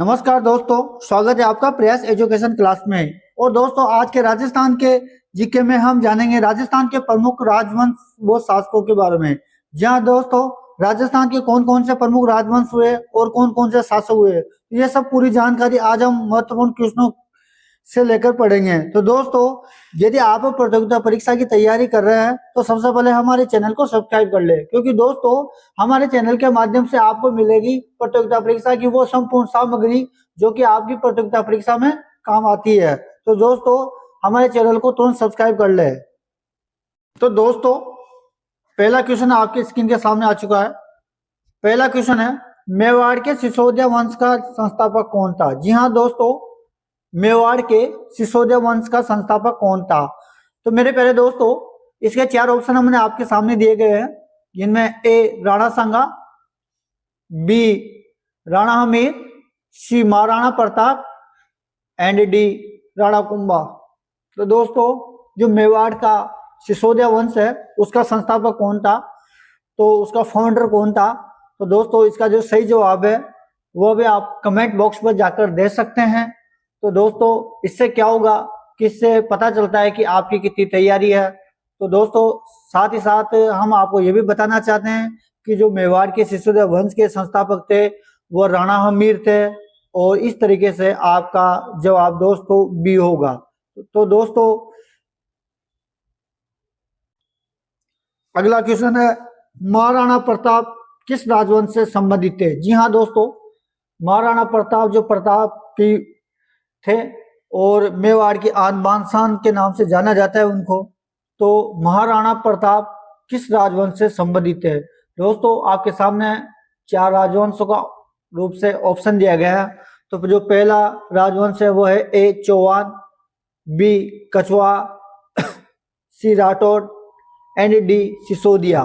नमस्कार दोस्तों, स्वागत है आपका प्रयास एजुकेशन क्लास में। और दोस्तों, आज के राजस्थान के जीके में हम जानेंगे राजस्थान के प्रमुख राजवंश व शासकों के बारे में। जी हाँ दोस्तों, राजस्थान के कौन कौन से प्रमुख राजवंश हुए और कौन कौन से शासक हुए, ये सब पूरी जानकारी आज हम महत्वपूर्ण क्वेश्चनों से लेकर पढ़ेंगे। तो दोस्तों, यदि आप प्रतियोगिता परीक्षा की तैयारी कर रहे हैं तो सबसे पहले हमारे चैनल को सब्सक्राइब कर ले, क्योंकि दोस्तों हमारे चैनल के माध्यम से आपको मिलेगी प्रतियोगिता परीक्षा की वो संपूर्ण सामग्री जो कि आपकी प्रतियोगिता परीक्षा में काम आती है। तो दोस्तों, हमारे चैनल को तुरंत सब्सक्राइब कर ले। तो दोस्तों, पहला क्वेश्चन आपके स्क्रीन के सामने आ चुका है। पहला क्वेश्चन है, मेवाड़ के सिसोदिया वंश का संस्थापक कौन था? जी हाँ दोस्तों, मेवाड़ के सिसोदिया वंश का संस्थापक कौन था? तो मेरे प्यारे दोस्तों, इसके चार ऑप्शन हमने आपके सामने दिए गए हैं, जिनमें A Rana Sanga, B Rana Hamir, C Maharana Pratap and D Rana Kumbha. तो दोस्तों, जो मेवाड़ का सिसोदिया वंश है उसका संस्थापक कौन था, तो उसका फाउंडर कौन था? तो दोस्तों, इसका जो सही जवाब है वो भी आप कमेंट बॉक्स पर जाकर दे सकते हैं। तो दोस्तों, इससे क्या होगा कि इससे पता चलता है कि आपकी कितनी तैयारी है। तो दोस्तों, साथ ही साथ हम आपको ये भी बताना चाहते हैं कि जो मेवाड़ के सिसोदिया वंश के संस्थापक थे वो राणा हमीर थे, और इस तरीके से आपका जवाब दोस्तों बी होगा। तो दोस्तों, अगला क्वेश्चन है, महाराणा प्रताप किस राजवंश से संबंधित थे? जी हाँ दोस्तों, महाराणा प्रताप जो प्रताप की थे और मेवाड़ की आन बान शान के नाम से जाना जाता है उनको। तो महाराणा प्रताप किस राजवंश से संबंधित है? दोस्तों, आपके सामने चार राजवंशों का रूप से ऑप्शन दिया गया है। तो जो पहला राजवंश है वो है A Chauhan, B Kachhwa, C Rathore and D Sisodia.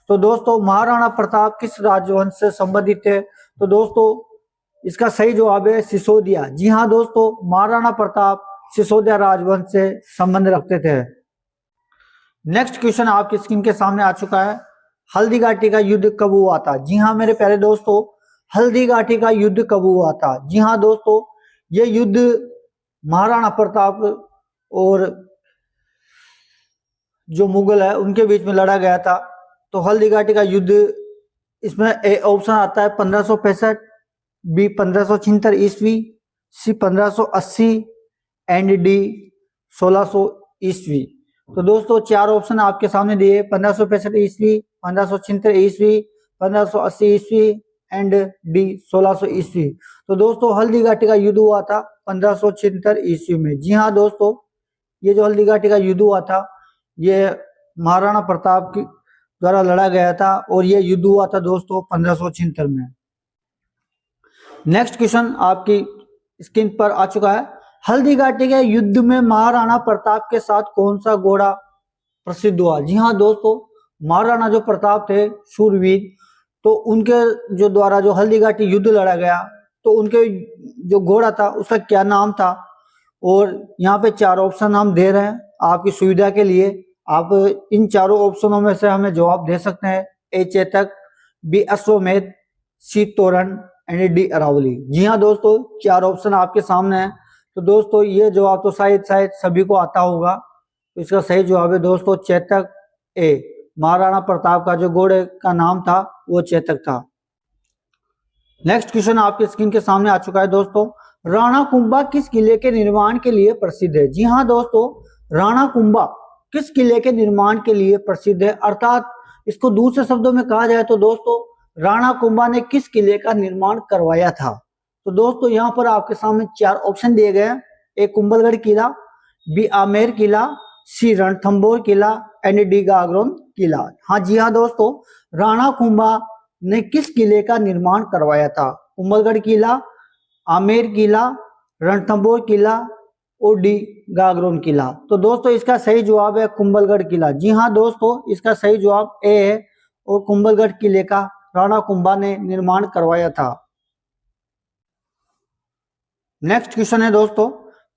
तो दोस्तों, महाराणा प्रताप किस राजवंश से संबंधित है? तो दोस्तों, इसका सही जवाब है सिसोदिया। जी हाँ दोस्तों, महाराणा प्रताप सिसोदिया राजवंश से संबंध रखते थे। नेक्स्ट क्वेश्चन आपकी स्क्रीन के सामने आ चुका है, हल्दी घाटी का युद्ध कब हुआ था? जी हाँ मेरे प्यारे दोस्तों, हल्दी घाटी का युद्ध कब हुआ था? जी हाँ दोस्तों, ये युद्ध महाराणा प्रताप और जो मुगल है उनके बीच में लड़ा गया था। तो हल्दी घाटी का युद्ध, इसमें ए ऑप्शन आता है 1565, बी 1576 ईस्वी, सी 1580 एंड डी 1600 ईस्वी। तो दोस्तों, चार ऑप्शन आपके सामने दिए, 1565 ईस्वी, 1576 ईस्वी, 1580 ईस्वी एंड डी 1600 ईस्वी। तो दोस्तों, हल्दी घाटी का युद्ध हुआ था 1576 ईस्वी में। जी हाँ दोस्तों, ये जो हल्दी घाटी का युद्ध हुआ था ये महाराणा प्रताप की द्वारा लड़ा गया था, और ये युद्ध हुआ था दोस्तों 1576 में। नेक्स्ट क्वेश्चन आपकी स्क्रीन पर आ चुका है, हल्दी घाटी के युद्ध में महाराणा प्रताप के साथ कौन सा घोड़ा प्रसिद्ध हुआ? जी हाँ दोस्तों, महाराणा जो प्रताप थे शूरवीर, तो उनके जो द्वारा जो हल्दी घाटी युद्ध लड़ा गया, तो उनके जो घोड़ा था उसका क्या नाम था? और यहाँ पे चार ऑप्शन हम दे रहे हैं आपकी सुविधा के लिए। आप इन चारों ऑप्शनों में से हमें जवाब दे सकते हैं, ए चेतक, बी अश्वमेध, सी तोरण एंड डी अरावली। जी हाँ दोस्तों, चार ऑप्शन आपके सामने हैं। तो दोस्तों, ये जवाब तो शायद सभी को आता होगा। तो इसका सही जवाब है दोस्तों चेतक ए। महाराणा प्रताप का जो घोड़े का नाम था वो चेतक था। नेक्स्ट क्वेश्चन आपके स्क्रीन के सामने आ चुका है दोस्तों, राणा कुंभा किस किले के निर्माण के लिए प्रसिद्ध है? जी हाँ दोस्तों, राणा कुंभा किस किले के निर्माण के लिए प्रसिद्ध है? अर्थात इसको दूसरे शब्दों में कहा जाए तो दोस्तों, राणा कुंभा ने किस किले का निर्माण करवाया था? तो दोस्तों, यहाँ पर आपके सामने चार ऑप्शन दिए गए हैं, ए कुंभलगढ़ किला, बी आमेर किला, सी रणथंभौर किला एंड डी गागरोन किला। हाँ जी हाँ दोस्तों, राणा कुंभा ने किस किले का निर्माण करवाया था? कुंभलगढ़ किला, आमेर किला, रणथंभौर किला और डी गागरोन किला। तो दोस्तों, इसका सही जवाब है कुंभलगढ़ किला। जी हाँ दोस्तों, इसका सही जवाब ए है, और कुंभलगढ़ किले का राणा कुंभा ने निर्माण करवाया था। नेक्स्ट क्वेश्चन है दोस्तों,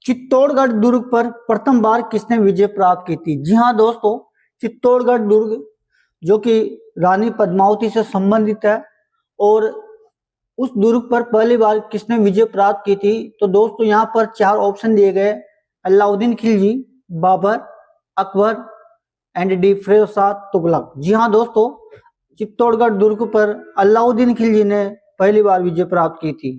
चित्तौड़गढ़ दुर्ग पर प्रथम बार किसने विजय प्राप्त की थी? जी हाँ दोस्तों, चित्तौड़गढ़ दुर्ग जो कि रानी पद्मावती से संबंधित है, और उस दुर्ग पर पहली बार किसने विजय प्राप्त की थी? तो दोस्तों यहाँ पर 4 ऑप्शन दिए गए, अलाउद्दीन खिलजी, बाबर, अकबर एंड डी फिरोजशाह तुगलक। जी हाँ दोस्तों, चित्तौड़गढ़ दुर्ग पर अलाउद्दीन खिलजी ने पहली बार विजय प्राप्त की थी।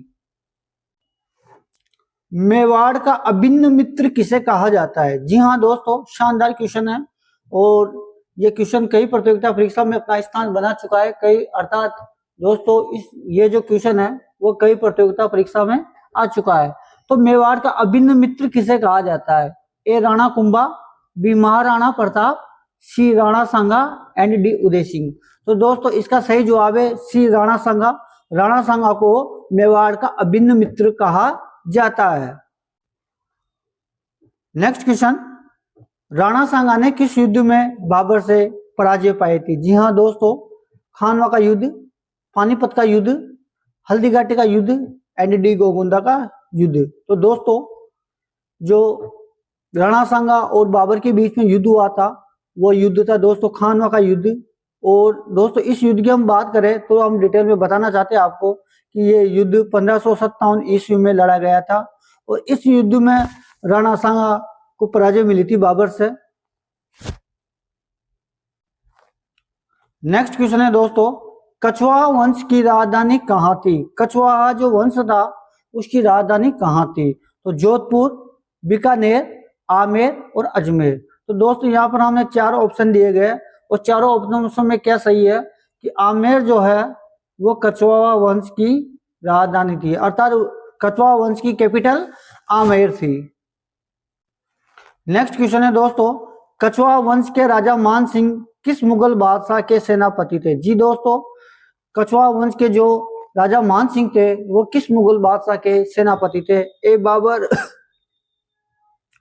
मेवाड़ का अभिन्न मित्र किसे कहा जाता है? जी हाँ दोस्तों, शानदार क्वेश्चन है और ये क्वेश्चन कई प्रतियोगिता परीक्षा में अपना स्थान बना चुका है। कई अर्थात दोस्तों ये जो क्वेश्चन है वो कई प्रतियोगिता परीक्षा में आ चुका है। तो मेवाड़ का अभिन्न मित्र किसे कहा जाता है? A Rana Kumbha, B Maharana Pratap, C Rana Sanga and D Uday Singh. तो दोस्तों इसका सही जवाब है सी राणा सांगा। राणा सांगा को मेवाड़ का अभिन्न मित्र कहा जाता है। नेक्स्ट क्वेश्चन, राणा सांगा ने किस युद्ध में बाबर से पराजय पाई थी? जी हाँ दोस्तों, खानवा का युद्ध, पानीपत का युद्ध, हल्दीघाटी का युद्ध एंड डी गोगुंदा का युद्ध। तो दोस्तों जो राणा सांगा और बाबर के बीच में युद्ध हुआ था वो युद्ध था दोस्तों खानवा का युद्ध। और दोस्तों इस युद्ध की हम बात करें तो हम डिटेल में बताना चाहते हैं आपको कि ये युद्ध 1557 ईस्वी में लड़ा गया था और इस युद्ध में राणा सांगा को पराजय मिली थी बाबर से। नेक्स्ट क्वेश्चन है दोस्तों, कछवाहा वंश की राजधानी कहाँ थी? कछवाहा जो वंश था उसकी राजधानी कहाँ थी? तो जोधपुर, बीकानेर, आमेर और अजमेर। तो दोस्तों यहाँ पर हमने 4 ऑप्शन दिए गए और चारों ऑप्शन में क्या सही है कि आमेर जो है वो कछवाहा वंश की राजधानी थी, अर्थात कछवाहा वंश की कैपिटल आमेर थी। नेक्स्ट क्वेश्चन है दोस्तों, कछवाहा वंश के राजा मान सिंह किस मुगल बादशाह के सेनापति थे? जी दोस्तों, कछवाहा वंश के जो राजा मान सिंह थे वो किस मुगल बादशाह के सेनापति थे? A Babur,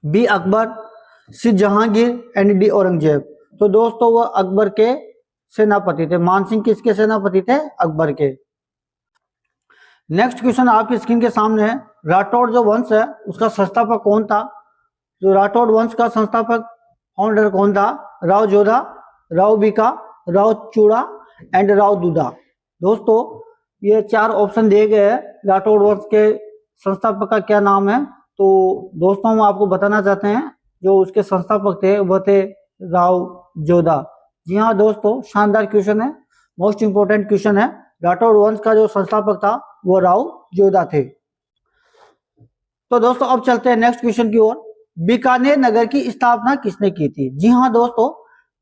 B Akbar, C Jahangir and D Aurangzeb. तो दोस्तों वो अकबर के सेनापति थे। मान सिंह किसके सेनापति थे? अकबर के। नेक्स्ट क्वेश्चन आपकी स्क्रीन के सामने है, राठौड़ जो वंश है उसका संस्थापक कौन था? जो राठौड़ वंश का संस्थापक फाउंडर कौन था? राव जोधा, राव बीका, राव चूड़ा एंड राव दूधा। दोस्तों ये 4 ऑप्शन दिए गए हैं, राठौड़ वंश के संस्थापक का क्या नाम है? तो दोस्तों हम आपको बताना चाहते हैं जो उसके संस्थापक थे वह थे राव जोधा। जी हाँ दोस्तों, शानदार क्वेश्चन है, मोस्ट इंपोर्टेंट क्वेश्चन है। राठौड़ वंश का जो संस्थापक था वो राव जोधा थे। तो दोस्तों अब चलते हैं नेक्स्ट क्वेश्चन की ओर, बीकानेर नगर की स्थापना किसने की थी? जी हाँ दोस्तों,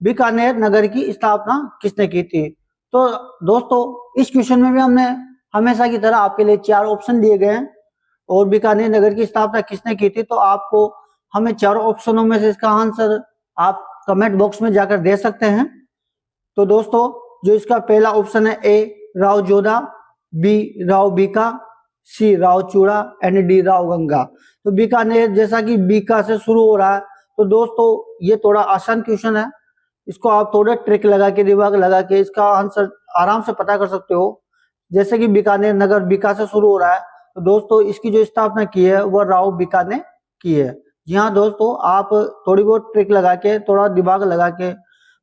बीकानेर नगर की स्थापना किसने की थी? तो दोस्तों इस क्वेश्चन में भी हमने हमेशा की तरह आपके लिए 4 ऑप्शन दिए गए हैं और बीकानेर नगर की स्थापना किसने की थी, तो आपको हमें 4 ऑप्शनों में से इसका आंसर आप कमेंट बॉक्स में जाकर दे सकते हैं। तो दोस्तों जो इसका पहला ऑप्शन है ए राव जोधा, बी राव बीका, सी राव चूड़ा एंड डी राव गंगा। तो बीकानेर जैसा कि बीका से शुरू हो रहा है तो दोस्तों ये थोड़ा आसान क्वेश्चन है, इसको आप थोड़ा ट्रिक लगा के दिमाग लगा के इसका आंसर आराम से पता कर सकते हो। जैसे कि बीकानेर नगर बीका से शुरू हो रहा है तो दोस्तों इसकी जो स्थापना की है वह राव बीका ने की है। जी हाँ दोस्तों, आप थोड़ी बहुत ट्रिक लगा के थोड़ा दिमाग लगा के,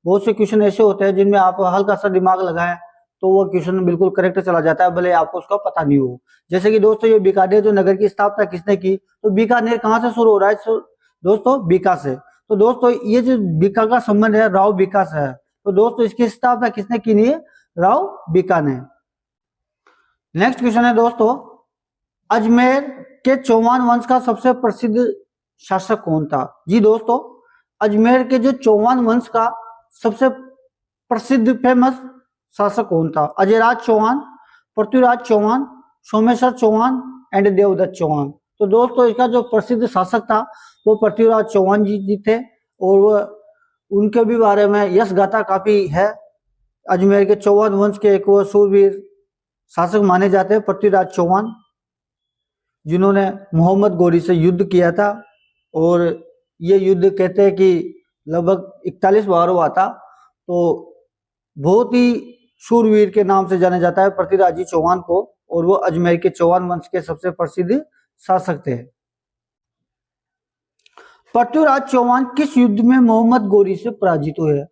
बहुत से क्वेश्चन ऐसे होते हैं जिनमें आप हल्का सा दिमाग लगाएं तो वो क्वेश्चन बिल्कुल करेक्ट चला जाता है, भले आपको उसका पता नहीं हो। जैसे कि दोस्तों ये बीकानेर जो नगर की स्थापना किसने की, तो बीकानेर कहाँ से शुरू हो रहा है दोस्तों? बीका से। तो दोस्तों ये जो बीका का संबंध है राव बीका से है, तो दोस्तों इसकी स्थापना किसने की है? राव बीका ने। नेक्स्ट क्वेश्चन है दोस्तों, अजमेर के चौहान वंश का सबसे प्रसिद्ध शासक कौन था? जी दोस्तों, अजमेर के जो चौहान वंश का सबसे प्रसिद्ध फेमस शासक कौन था? अजयराज चौहान, पृथ्वीराज चौहान, सोमेश्वर चौहान एंड देवदत्त चौहान। तो दोस्तों इसका जो प्रसिद्ध शासक था वो पृथ्वीराज चौहान जी थे और वो उनके भी बारे में यश गाथा काफी है। अजमेर के चौहान वंश के एक वो सूरवीर शासक माने जाते हैं पृथ्वीराज चौहान, जिन्होंने मोहम्मद गोरी से युद्ध किया था और ये युद्ध कहते हैं कि लगभग 41 बार हुआ था। तो बहुत ही शूरवीर के नाम से जाना जाता है पृथ्वीराज जी चौहान को और वो अजमेर के चौहान वंश के सबसे प्रसिद्ध शासक थे। पृथ्वीराज चौहान किस युद्ध में मोहम्मद गोरी से पराजित हुए?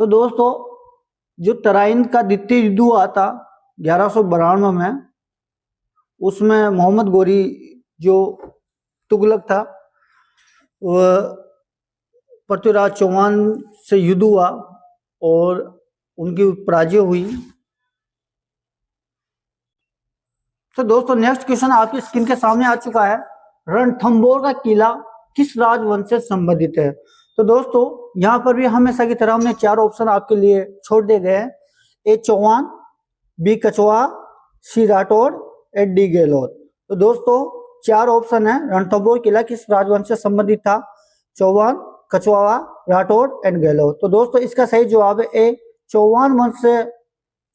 तो दोस्तों जो तराइन का द्वितीय युद्ध हुआ था 1192 में, उसमें मोहम्मद गोरी जो तुगलक था वह पृथ्वीराज चौहान से युद्ध हुआ और उनकी पराजय हुई। तो दोस्तों नेक्स्ट क्वेश्चन आपकी स्क्रीन के सामने आ चुका है। रणथंभौर का किला किस राजवंश से संबंधित है? तो दोस्तों यहाँ पर भी हमेशा की तरह हमने 4 ऑप्शन आपके लिए छोड़ दिए गए हैं। A Chauhan, B Kachhwaha, C Rathore, A D Gehlot. तो दोस्तों 4 ऑप्शन है। रणथंभौर किला किस राजवंश से संबंधित था? चौहान, कछवाहा, राठौड़ एंड गहलोत। तो दोस्तों इसका सही जवाब है ए चौहान वंश से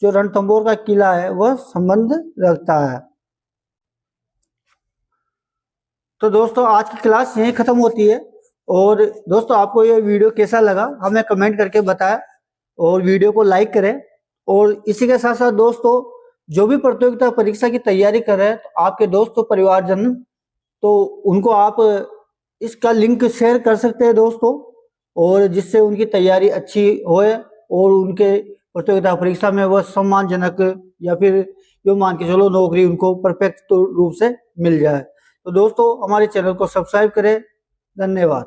जो रणथंभौर का किला है वह संबंध रखता है। तो दोस्तों आज की क्लास यहीं खत्म होती है और दोस्तों आपको ये वीडियो कैसा लगा हमें कमेंट करके बताएं और वीडियो को लाइक करें। और इसी के साथ साथ दोस्तों जो भी प्रतियोगिता परीक्षा की तैयारी कर रहे हैं तो आपके दोस्तों परिवारजन तो उनको आप इसका लिंक शेयर कर सकते हैं दोस्तों, और जिससे उनकी तैयारी अच्छी होए और उनके प्रतियोगिता परीक्षा में वह सम्मानजनक या फिर यो मान के चलो नौकरी उनको परफेक्ट रूप से मिल जाए। तो दोस्तों हमारे चैनल को सब्सक्राइब करें। धन्यवाद।